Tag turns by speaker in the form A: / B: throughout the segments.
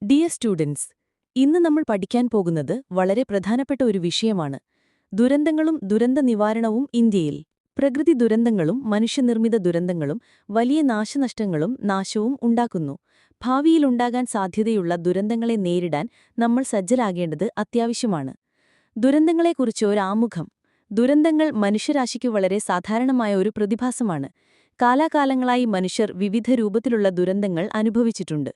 A: Dear students, ഇന്ന് നമ്മൾ പഠിക്കാൻ പോകുന്നത് വളരെ പ്രധാനപ്പെട്ട ഒരു വിഷയമാണ്. ദുരന്തങ്ങളും ദുരന്ത നിവാരണവും ഇന്ത്യയിൽ. പ്രകൃതി ദുരന്തങ്ങളും മനുഷ്യനിർമ്മിത ദുരന്തങ്ങളും വലിയ നാശനഷ്ടങ്ങളും നാശവും ഉണ്ടാക്കുന്നു. ഭാവിയിലുണ്ടാകാൻ സാധ്യതയുള്ള ദുരന്തങ്ങളെ നേരിടാൻ നമ്മൾ സജ്ജരാകേണ്ടത് അത്യാവശ്യമാണ്. ദുരന്തങ്ങളെക്കുറിച്ച് ഒരു ആമുഖം. ദുരന്തങ്ങൾ മനുഷ്യരാശിക്ക് വളരെ സാധാരണമായ ഒരു പ്രതിഭാസമാണ്. കാലാകാലങ്ങളായി മനുഷ്യർ വിവിധ രൂപത്തിലുള്ള ദുരന്തങ്ങൾ അനുഭവിച്ചിട്ടുണ്ട്.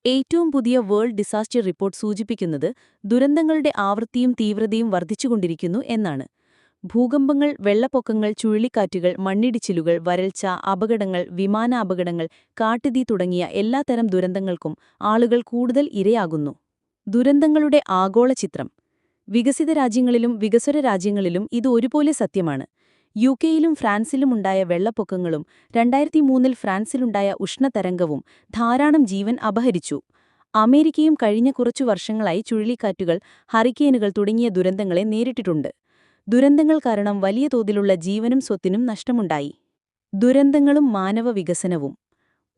A: ഏറ്റവും പുതിയ വേൾഡ് ഡിസാസ്റ്റർ റിപ്പോർട്ട് സൂചിപ്പിക്കുന്നത് ദുരന്തങ്ങളുടെ ആവൃത്തിയും തീവ്രതയും വർദ്ധിച്ചുകൊണ്ടിരിക്കുന്നു എന്നാണ്. ഭൂകമ്പങ്ങൾ, വെള്ളപ്പൊക്കങ്ങൾ, ചുഴലിക്കാറ്റുകൾ, മണ്ണിടിച്ചിലുകൾ, വരൾച്ച, അപകടങ്ങൾ, വിമാനാപകടങ്ങൾ, കാട്ടുതീ തുടങ്ങിയ എല്ലാത്തരം ദുരന്തങ്ങൾക്കും ആളുകൾ കൂടുതൽ ഇരയാകുന്നു. ദുരന്തങ്ങളുടെ ആഗോള ചിത്രം. വികസിത രാജ്യങ്ങളിലും വികസ്വര രാജ്യങ്ങളിലും ഇത് ഒരുപോലെ സത്യമാണ്. യുകെയിലും ഫ്രാൻസിലുമുണ്ടായ വെള്ളപ്പൊക്കങ്ങളും 2003 ഫ്രാൻസിലുണ്ടായ ഉഷ്ണതരംഗവും ധാരാളം ജീവൻ അപഹരിച്ചു. അമേരിക്കയും കഴിഞ്ഞ കുറച്ചു വർഷങ്ങളായി ചുഴലിക്കാറ്റുകൾ, ഹറിക്കെയിനുകൾ തുടങ്ങിയ ദുരന്തങ്ങളെ നേരിട്ടിട്ടുണ്ട്. ദുരന്തങ്ങൾ കാരണം വലിയ തോതിലുള്ള ജീവനും സ്വത്തിനും നഷ്ടമുണ്ടായി. ദുരന്തങ്ങളും മാനവ വികസനവും.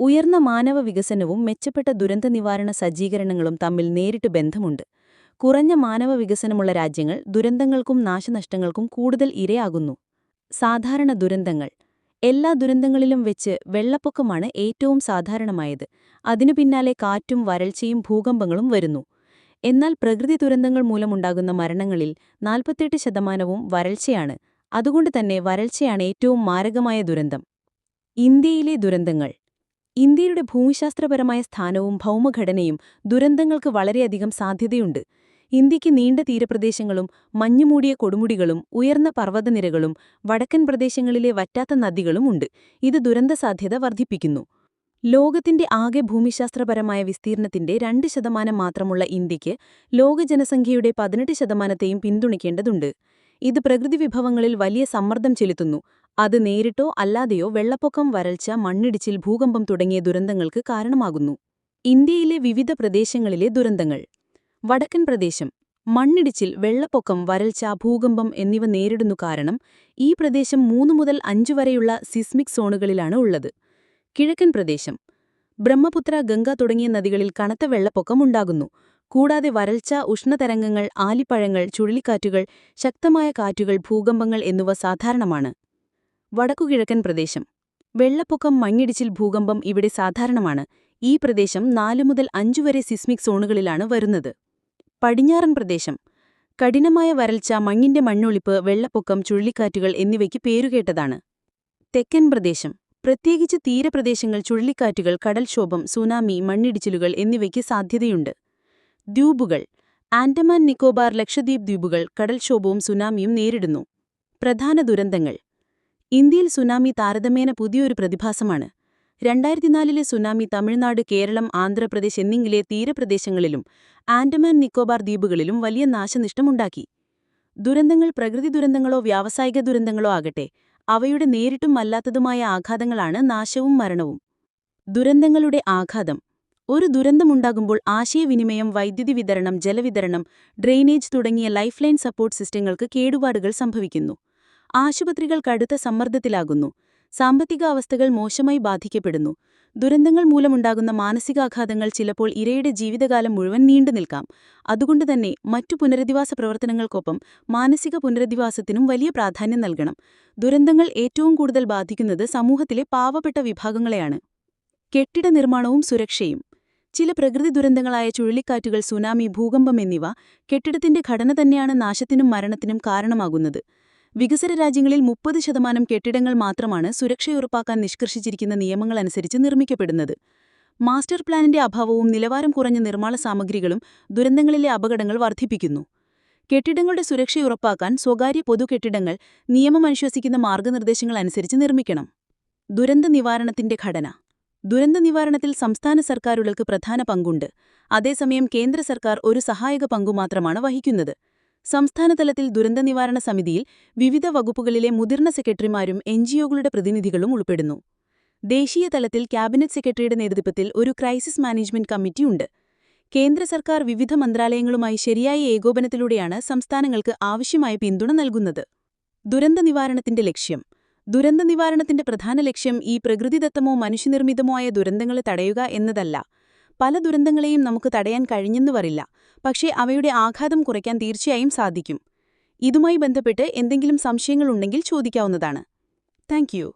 A: ഉയർന്ന മാനവ വികസനവും മെച്ചപ്പെട്ട ദുരന്ത നിവാരണ സജ്ജീകരണങ്ങളും തമ്മിൽ നേരിട്ട് ബന്ധമുണ്ട്. കുറഞ്ഞ മാനവ വികസനമുള്ള രാജ്യങ്ങൾ ദുരന്തങ്ങൾക്കും നാശനഷ്ടങ്ങൾക്കും കൂടുതൽ ഇരയാകുന്നു. സാധാരണ ദുരന്തങ്ങൾ. എല്ലാ ദുരന്തങ്ങളിലും വെച്ച് വെള്ളപ്പൊക്കമാണ് ഏറ്റവും സാധാരണമായത്. അതിനു പിന്നാലെ കാറ്റും വരൾച്ചയും ഭൂകമ്പങ്ങളും വരുന്നു. എന്നാൽ പ്രകൃതി ദുരന്തങ്ങൾ മൂലമുണ്ടാകുന്ന മരണങ്ങളിൽ 48% വരൾച്ചയാണ്. അതുകൊണ്ട് തന്നെ വരൾച്ചയാണ് ഏറ്റവും മാരകമായ ദുരന്തം. ഇന്ത്യയിലെ ദുരന്തങ്ങൾ. ഇന്ത്യയുടെ ഭൂമിശാസ്ത്രപരമായ സ്ഥാനവും ഭൗമഘടനയും ദുരന്തങ്ങൾക്ക് വളരെയധികം സാധ്യതയുണ്ട്. ഇന്ത്യയ്ക്ക് നീണ്ട തീരപ്രദേശങ്ങളും മഞ്ഞുമൂടിയ കൊടുമുടികളും ഉയർന്ന പർവ്വതനിരകളും വടക്കൻ പ്രദേശങ്ങളിലെ വറ്റാത്ത നദികളും ഉണ്ട്. ഇത് ദുരന്തസാധ്യത വർദ്ധിപ്പിക്കുന്നു. ലോകത്തിന്റെ ആകെ ഭൂമിശാസ്ത്രപരമായ വിസ്തീർണത്തിന്റെ 2% മാത്രമുള്ള ഇന്ത്യയ്ക്ക് ലോക ജനസംഖ്യയുടെ 18%യും പിന്തുണയ്ക്കേണ്ടതുണ്ട്. ഇത് പ്രകൃതി വിഭവങ്ങളിൽ വലിയ സമ്മർദ്ദം ചെലുത്തുന്നു. അത് നേരിട്ടോ അല്ലാതെയോ വെള്ളപ്പൊക്കം, വരൾച്ച, മണ്ണിടിച്ചിൽ, ഭൂകമ്പം തുടങ്ങിയ ദുരന്തങ്ങൾക്ക് കാരണമാകുന്നു. ഇന്ത്യയിലെ വിവിധ പ്രദേശങ്ങളിലെ ദുരന്തങ്ങൾ. വടക്കൻ പ്രദേശം. മണ്ണിടിച്ചിൽ, വെള്ളപ്പൊക്കം, വരൾച്ച, ഭൂകമ്പം എന്നിവ നേരിടുന്നു. കാരണം ഈ പ്രദേശം 3 മുതൽ 5 വരെയുള്ള സിസ്മിക് സോണുകളിലാണ് ഉള്ളത്. കിഴക്കൻ പ്രദേശം. ബ്രഹ്മപുത്ര, ഗംഗ തുടങ്ങിയ നദികളിൽ കനത്ത വെള്ളപ്പൊക്കം ഉണ്ടാകുന്നു. കൂടാതെ വരൾച്ച, ഉഷ്ണതരംഗങ്ങൾ, ആലിപ്പഴങ്ങൾ, ചുഴലിക്കാറ്റുകൾ, ശക്തമായ കാറ്റുകൾ, ഭൂകമ്പങ്ങൾ എന്നിവ സാധാരണമാണ്. വടക്കുകിഴക്കൻ പ്രദേശം. വെള്ളപ്പൊക്കം, മണ്ണിടിച്ചിൽ, ഭൂകമ്പം ഇവിടെ സാധാരണമാണ്. ഈ പ്രദേശം 4 മുതൽ 5 വരെ സിസ്മിക് സോണുകളിലാണ് വരുന്നത്. പടിഞ്ഞാറൻ പ്രദേശം. കഠിനമായ വരൾച്ച, മണ്ണിന്റെ മണ്ണൊലിപ്പ്, വെള്ളപ്പൊക്കം, ചുഴലിക്കാറ്റുകൾ എന്നിവയ്ക്ക് പേരുകേട്ടതാണ്. തെക്കൻ പ്രദേശം. പ്രത്യേകിച്ച് തീരപ്രദേശങ്ങൾ ചുഴലിക്കാറ്റുകൾ, കടൽക്ഷോഭം, സുനാമി, മണ്ണിടിച്ചിലുകൾ എന്നിവയ്ക്ക് സാധ്യതയുണ്ട്. ദ്വീപുകൾ. ആൻഡമാൻ നിക്കോബാർ, ലക്ഷദ്വീപ് ദ്വീപുകൾ കടൽക്ഷോഭവും സുനാമിയും നേരിടുന്നു. പ്രധാന ദുരന്തങ്ങൾ. ഇന്ത്യയിൽ സുനാമി താരതമ്യേന പുതിയൊരു പ്രതിഭാസമാണ്. 2004 സുനാമി തമിഴ്നാട്, കേരളം, ആന്ധ്രാപ്രദേശ് എന്നിങ്ങനെ തീരപ്രദേശങ്ങളിലും ആൻഡമാൻ നിക്കോബാർ ദ്വീപുകളിലും വലിയ നാശനഷ്ടമുണ്ടാക്കി. ദുരന്തങ്ങൾ പ്രകൃതി ദുരന്തങ്ങളോ വ്യാവസായിക ദുരന്തങ്ങളോ ആകട്ടെ, അവയുടെ നേരിട്ടും അല്ലാത്തതുമായ ആഘാതങ്ങളാണ് നാശവും മരണവും. ദുരന്തങ്ങളുടെ ആഘാതം. ഒരു ദുരന്തമുണ്ടാകുമ്പോൾ ആശയവിനിമയം, വൈദ്യുതി വിതരണം, ജലവിതരണം, ഡ്രെയിനേജ് തുടങ്ങിയ ലൈഫ് ലൈൻ സപ്പോർട്ട് സിസ്റ്റങ്ങൾക്ക് കേടുപാടുകൾ സംഭവിക്കുന്നു. ആശുപത്രികൾ കടുത്ത സമ്മർദ്ദത്തിലാകുന്നു. സാമ്പത്തിക അവസ്ഥകൾ മോശമായി ബാധിക്കപ്പെടുന്നു. ദുരന്തങ്ങൾ മൂലമുണ്ടാകുന്ന മാനസികാഘാതങ്ങൾ ചിലപ്പോൾ ഇരയുടെ ജീവിതകാലം മുഴുവൻ നീണ്ടുനിൽക്കാം. അതുകൊണ്ടുതന്നെ മറ്റു പുനരധിവാസ പ്രവർത്തനങ്ങൾക്കൊപ്പം മാനസിക പുനരധിവാസത്തിനും വലിയ പ്രാധാന്യം നൽകണം. ദുരന്തങ്ങൾ ഏറ്റവും കൂടുതൽ ബാധിക്കുന്നത് സമൂഹത്തിലെ പാവപ്പെട്ട വിഭാഗങ്ങളെയാണ്. കെട്ടിട നിർമ്മാണവും സുരക്ഷയും. ചില പ്രകൃതി ദുരന്തങ്ങളായ ചുഴലിക്കാറ്റുകൾ, സുനാമി, ഭൂകമ്പം എന്നിവ കെട്ടിടത്തിന്റെ ഘടന തന്നെയാണ് നാശത്തിനും മരണത്തിനും കാരണമാകുന്നത്. വികസ്വര രാജ്യങ്ങളിൽ 30% കെട്ടിടങ്ങൾ മാത്രമാണ് സുരക്ഷയുറപ്പാക്കാൻ നിഷ്കർഷിച്ചിരിക്കുന്ന നിയമങ്ങളനുസരിച്ച് നിർമ്മിക്കപ്പെടുന്നത്. മാസ്റ്റർ പ്ലാനിന്റെ അഭാവവും നിലവാരം കുറഞ്ഞ നിർമ്മാണ സാമഗ്രികളും ദുരന്തങ്ങളിലെ അപകടങ്ങൾ വർദ്ധിപ്പിക്കുന്നു. കെട്ടിടങ്ങളുടെ സുരക്ഷയുറപ്പാക്കാൻ സ്വകാര്യ പൊതു കെട്ടിടങ്ങൾ നിയമമനുശാസിക്കുന്ന മാർഗനിർദ്ദേശങ്ങൾ അനുസരിച്ച് നിർമ്മിക്കണം. ദുരന്ത നിവാരണത്തിന്റെ ഘടന. ദുരന്ത നിവാരണത്തിൽ സംസ്ഥാന സർക്കാരുകൾക്ക് പ്രധാന പങ്കുണ്ട്. അതേസമയം കേന്ദ്ര സർക്കാർ ഒരു സഹായക പങ്കുമാത്രമാണ് വഹിക്കുന്നത്. സംസ്ഥാനതലത്തിൽ ദുരന്ത നിവാരണ സമിതിയിൽ വിവിധ വകുപ്പുകളിലെ മുതിർന്ന സെക്രട്ടറിമാരും എൻജിഒകളുടെ പ്രതിനിധികളും ഉൾപ്പെടുന്നു. ദേശീയ തലത്തിൽ ക്യാബിനറ്റ് സെക്രട്ടറിയുടെ നേതൃത്വത്തിൽ ഒരു ക്രൈസിസ് മാനേജ്മെന്റ് കമ്മിറ്റിയുണ്ട്. കേന്ദ്ര സർക്കാർ വിവിധ മന്ത്രാലയങ്ങളുമായി ശരിയായ ഏകോപനത്തിലൂടെയാണ് സംസ്ഥാനങ്ങൾക്ക് ആവശ്യമായ പിന്തുണ നൽകുന്നത്. ദുരന്ത നിവാരണത്തിന്റെ ലക്ഷ്യം. ദുരന്ത നിവാരണത്തിന്റെ പ്രധാന ലക്ഷ്യം ഈ പ്രകൃതിദത്തമോ മനുഷ്യനിർമ്മിതമോ ആയ ദുരന്തങ്ങളെ തടയുക എന്നതല്ല.
B: പല ദുരന്തങ്ങളെയും നമുക്ക് തടയാൻ കഴിഞ്ഞെന്നു വരില്ല, പക്ഷേ അവയുടെ ആഘാതം കുറയ്ക്കാൻ തീർച്ചയായും സാധിക്കും. ഇതുമായി ബന്ധപ്പെട്ട് എന്തെങ്കിലും സംശയങ്ങളുണ്ടെങ്കിൽ ചോദിക്കാവുന്നതാണ്. Thank U.